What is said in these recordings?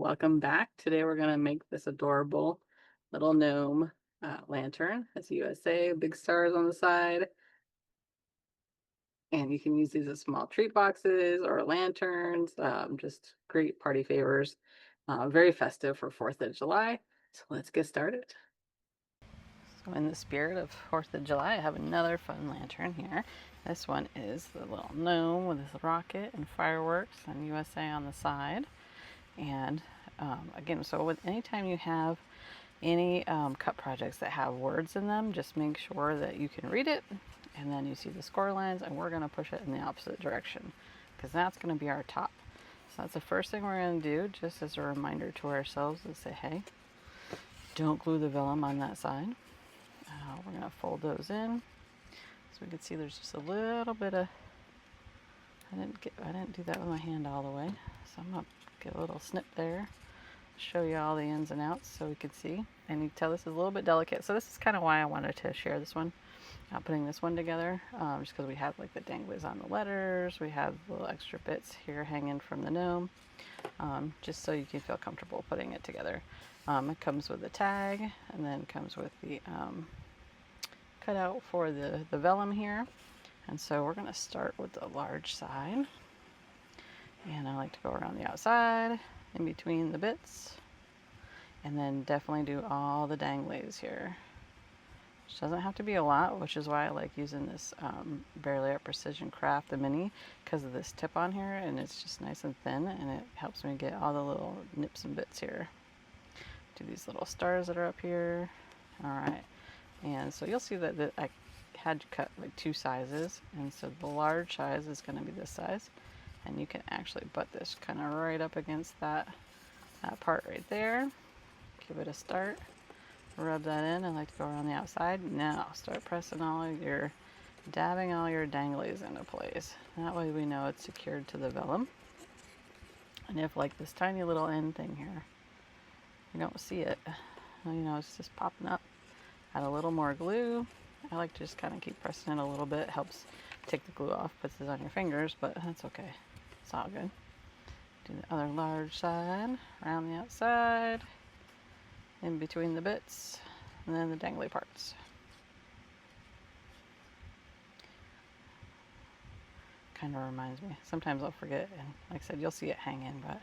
welcome back. Today we're going to make this adorable little gnome lantern. As USA, big stars on the side. And you can use these as small treat boxes or lanterns, just great party favors. Very festive for 4th of July. So let's get started. So in the spirit of 4th of July, I have another fun lantern here. This one is the little gnome with his rocket and fireworks and USA on the side. And again, so with anytime you have any cut projects that have words in them, just make sure that you can read it, and then you see the score lines, and we're going to push it in the opposite direction because that's going to be our top. So that's the first thing we're going to do, just as a reminder to ourselves, is say, hey, don't glue the vellum on that side. We're going to fold those in so we can see there's just a little bit of, I didn't do that with my hand all the way, so I'm going to get a little snip there, show you all the ins and outs so we can see. And you can tell this is a little bit delicate, so this is kind of why I wanted to share this one, putting this one together, just because we have like the danglies on the letters, we have little extra bits here hanging from the gnome, just so you can feel comfortable putting it together. It comes with a tag, and then comes with the cutout for the vellum here. And so we're going to start with the large side. And I like to go around the outside, in between the bits, and then definitely do all the danglies here. Which doesn't have to be a lot, which is why I like using this Bare Layer Precision Craft, the mini, because of this tip on here, and it's just nice and thin, and it helps me get all the little nips and bits here. Do these little stars that are up here. Alright, and so you'll see that I had to cut like 2 sizes, and so the large size is going to be this size. And you can actually butt this kind of right up against that part right there. Give it a start. Rub that in. I like to go around the outside. Now start pressing dabbing all your danglies into place. That way we know it's secured to the vellum. And if like this tiny little end thing here, you don't see it, it's just popping up. Add a little more glue. I like to just kind of keep pressing it a little bit. Helps take the glue off, puts it on your fingers, but that's okay. It's all good. Do the other large side, around the outside, in between the bits, and then the dangly parts. Kind of reminds me. Sometimes I'll forget, and like I said, you'll see it hanging, but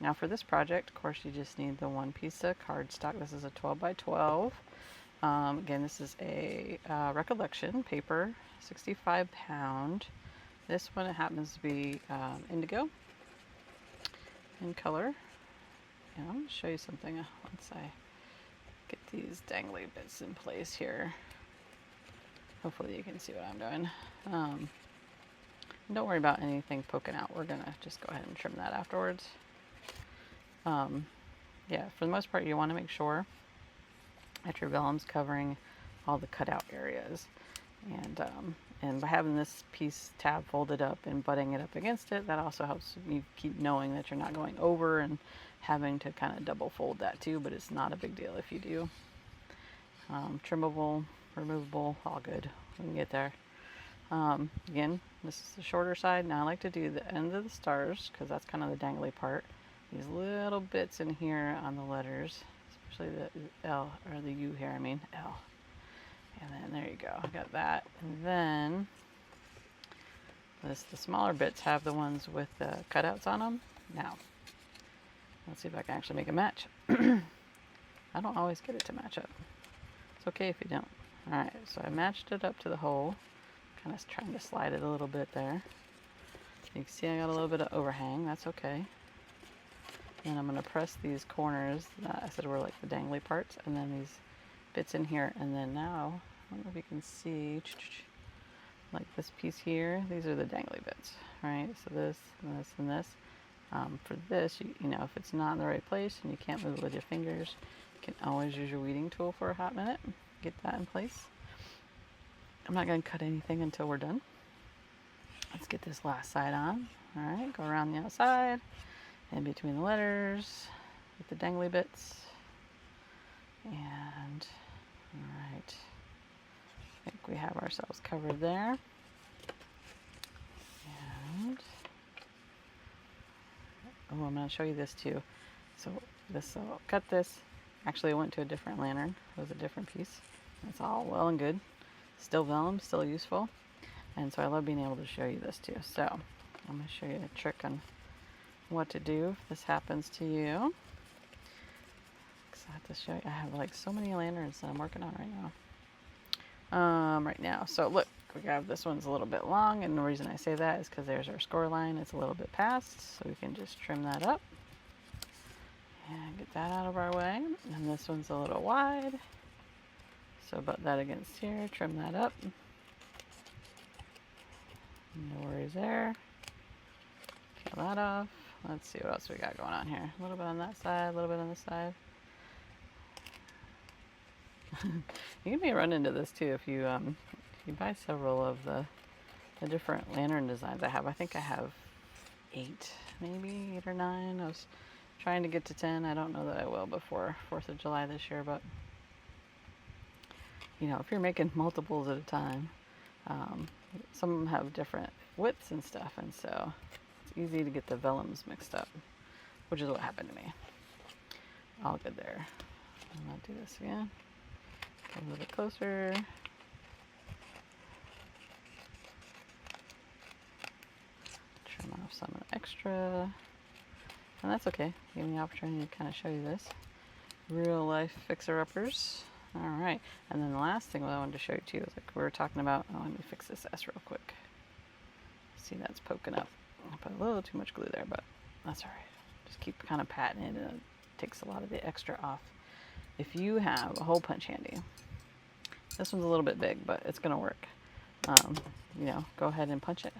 now for this project, of course, you just need the one piece of cardstock. This is a 12 by 12. Again, this is a recollection paper, 65 pound. This one, it happens to be indigo in color. And I'm going to show you something once I get these dangly bits in place here. Hopefully you can see what I'm doing. Don't worry about anything poking out. We're going to just go ahead and trim that afterwards. Yeah, for the most part, you want to make sure that your vellum's covering all the cutout areas. And by having this piece tab folded up and butting it up against it, that also helps you keep knowing that you're not going over and having to kind of double fold that too, but it's not a big deal if you do. Trimmable, removable, all good. We can get there. Again, this is the shorter side. Now I like to do the end of the stars because that's kind of the dangly part. These little bits in here on the letters, especially the L, or the U here, I mean, L. And then there you go, I got that. And then the smaller bits have the ones with the cutouts on them. Now, let's see if I can actually make a match. I don't always get it to match up. It's okay if you don't. Alright, so I matched it up to the hole. Kind of trying to slide it a little bit there. You can see I got a little bit of overhang, that's okay. And I'm going to press these corners that I said were like the dangly parts, and then these bits in here, and then now, I don't know if you can see, like this piece here, these are the dangly bits, right? So this, and this, and this. For this, you know, if it's not in the right place and you can't move it with your fingers, you can always use your weeding tool for a hot minute, get that in place. I'm not going to cut anything until we're done. Let's get this last side on. Alright, go around the outside, in between the letters, with the dangly bits. And, alright, I think we have ourselves covered there. And oh, I'm going to show you this too. So this, I'll cut this. Actually, I went to a different lantern. It was a different piece. It's all well and good. Still vellum, still useful. And so I love being able to show you this too. So I'm going to show you a trick on what to do if this happens to you. I have to show you. I have like so many lanterns that I'm working on right now. So look, we have this one's a little bit long, and the reason I say that is because there's our score line. It's a little bit past, so we can just trim that up and get that out of our way. And this one's a little wide, so butt that against here, trim that up. No worries there. Kill that off. Let's see what else we got going on here. A little bit on that side, a little bit on this side. You may run into this too if you buy several of the different lantern designs I have. I think I have 8, maybe 8 or 9. I was trying to get to 10. I don't know that I will before 4th of July this year, but you know, if you're making multiples at a time, some of them have different widths and stuff, and so it's easy to get the vellums mixed up, which is what happened to me. All good there. I'm gonna do this again. A little bit closer. Trim off some extra. And that's okay. Give me the opportunity to kind of show you this. Real life fixer-uppers. Alright. And then the last thing I wanted to show you too is like we were talking about. Oh, let me fix this S real quick. See, that's poking up. I put a little too much glue there, but that's alright. Just keep kind of patting it, and it takes a lot of the extra off. If you have a hole punch handy, this one's a little bit big, but it's going to work. You know, go ahead and punch it.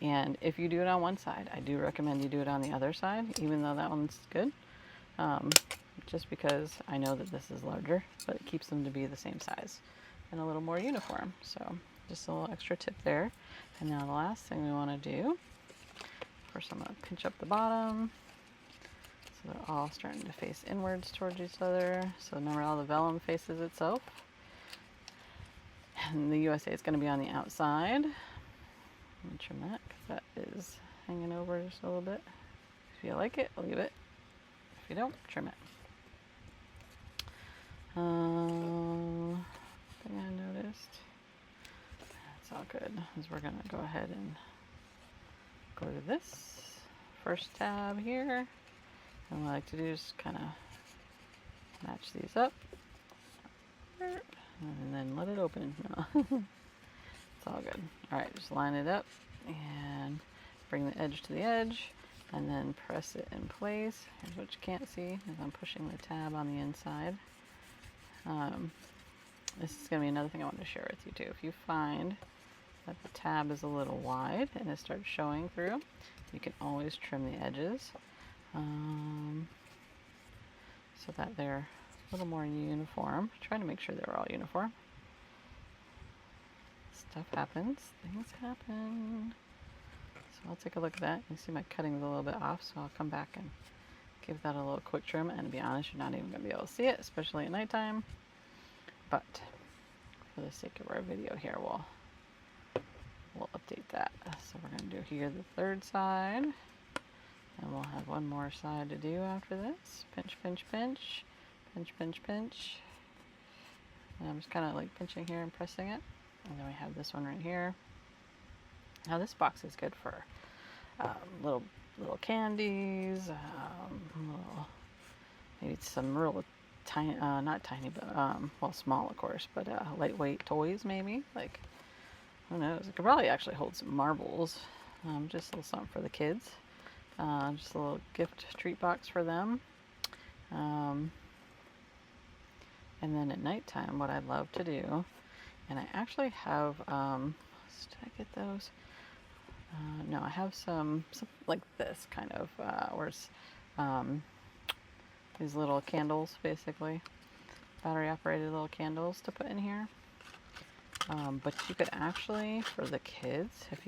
And if you do it on one side, I do recommend you do it on the other side, even though that one's good. Just because I know that this is larger, but it keeps them to be the same size and a little more uniform. So just a little extra tip there. And now the last thing we want to do, first I'm going to pinch up the bottom. So they're all starting to face inwards towards each other. So remember, all the vellum faces itself. And the USA is going to be on the outside. Let me trim that because that is hanging over just a little bit. If you like it, leave it. If you don't, trim it. Thing I noticed. It's all good. Is we're going to go ahead and go to this first tab here. And what I like to do is kind of match these up. And then let it open. It's all good. Alright, just line it up and bring the edge to the edge and then press it in place. Here's what you can't see is I'm pushing the tab on the inside. This is going to be another thing I want to share with you too. If you find that the tab is a little wide and it starts showing through, you can always trim the edges so that they're a little more uniform. Trying to make sure they're all uniform. Stuff happens. Things happen. So I'll take a look at that. You see my cutting's a little bit off, so I'll come back and give that a little quick trim. And to be honest, you're not even going to be able to see it, especially at nighttime. But for the sake of our video here, we'll update that. So we're going to do here the third side. And we'll have one more side to do after this. Pinch, pinch, pinch. Pinch, pinch, pinch. And I'm just kind of like pinching here and pressing it. And then we have this one right here. Now this box is good for little candies, maybe some real tiny, not tiny, but well, small of course, but lightweight toys maybe. Like, who knows? It could probably actually hold some marbles. Just a little something for the kids. Just a little gift treat box for them. And then at nighttime, what I love to do, and I actually have, did I get those? No, I have some like this kind of, where it's these little candles, basically, battery operated little candles to put in here. But you could actually, for the kids, if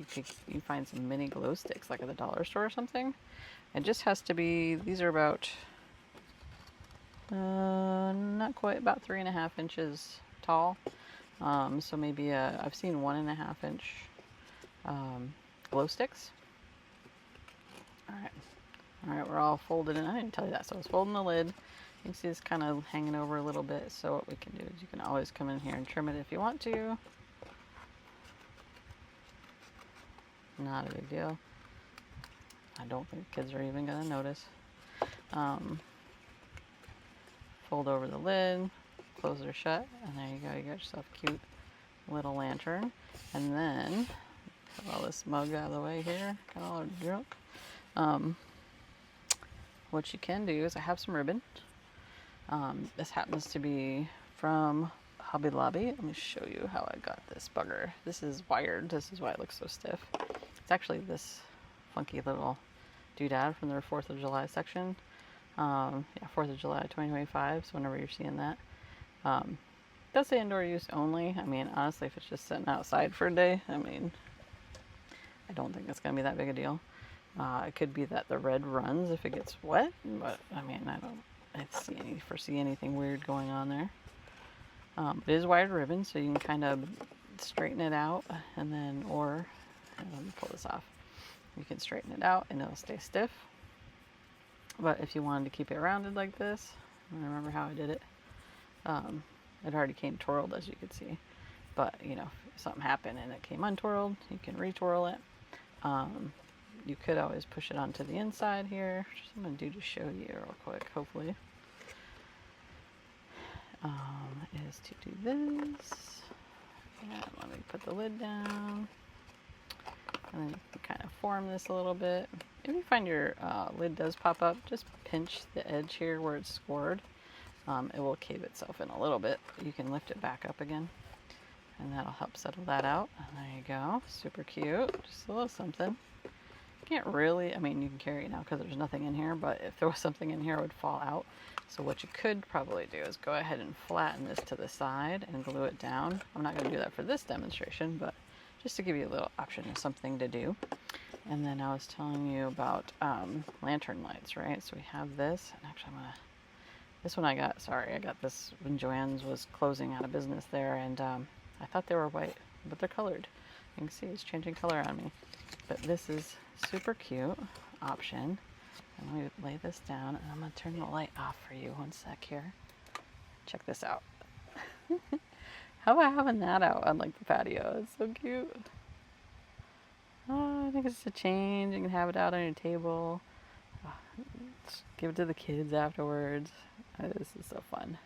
you find some mini glow sticks like at the dollar store or something. It just has to be, these are about, not quite, about 3.5 inches tall. So maybe I've seen 1.5 inch glow sticks. Alright, All right, we're all folded in. I didn't tell you that. So I was folding the lid. You can see it's kind of hanging over a little bit. So what we can do is you can always come in here and trim it if you want to. Not a big deal. I don't think kids are even going to notice. Fold over the lid, close her shut, and there you go. You got yourself a cute little lantern. And then, put all this mug out of the way here. Got all our junk. What you can do is I have some ribbon. This happens to be from Hobby Lobby. Let me show you how I got this bugger. This is wired. This is why it looks so stiff. It's actually this funky little doodad from their 4th of July section. Yeah, 4th of July 2025, so whenever you're seeing that. It does say indoor use only. I mean, honestly, if it's just sitting outside for a day, I mean, I don't think it's going to be that big a deal. It could be that the red runs if it gets wet, but I mean, I don't foresee anything weird going on there. It is wired ribbon, so you can kind of straighten it out, and then, let me pull this off. You can straighten it out and it'll stay stiff. But if you wanted to keep it rounded like this, I remember how I did it. It already came twirled, as you could see. But, you know, if something happened and it came untwirled, you can retwirl it. You could always push it onto the inside here, which I'm going to do to show you real quick, hopefully. Is to do this. And let me put the lid down. And then you can kind of form this a little bit. If you find your lid does pop up, just pinch the edge here where it's scored. It will cave itself in a little bit, but you can lift it back up again. And that'll help settle that out. And there you go. Super cute. Just a little something. Can't really, I mean, you can carry it now because there's nothing in here, but if there was something in here, it would fall out. So what you could probably do is go ahead and flatten this to the side and glue it down. I'm not going to do that for this demonstration, but just to give you a little option of something to do. And then I was telling you about lantern lights, right? So we have this, and actually this one I got this when Joann's was closing out of business there, and I thought they were white, but they're colored. You can see it's changing color on me. But this is super cute option. And let me lay this down, and I'm going to turn the light off for you one sec here. Check this out. How about having that out on like the patio? It's so cute. Oh, I think it's a change. You can have it out on your table. Give it to the kids afterwards. This is so fun.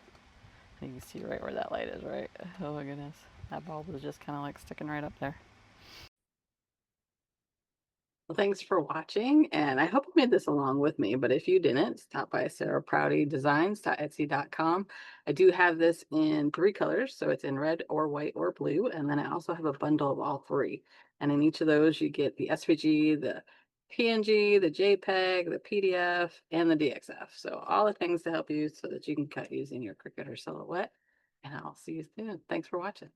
You can see right where that light is, right? Oh my goodness. That bulb was just kind of like sticking right up there. Well, thanks for watching, and I hope you made this along with me, but if you didn't, stop by sarahproutydesigns.etsy.com. I do have this in 3 colors, so it's in red or white or blue, and then I also have a bundle of all 3. And in each of those, you get the SVG, the PNG, the JPEG, the PDF, and the DXF. So all the things to help you so that you can cut using your Cricut or Silhouette, and I'll see you soon. Thanks for watching.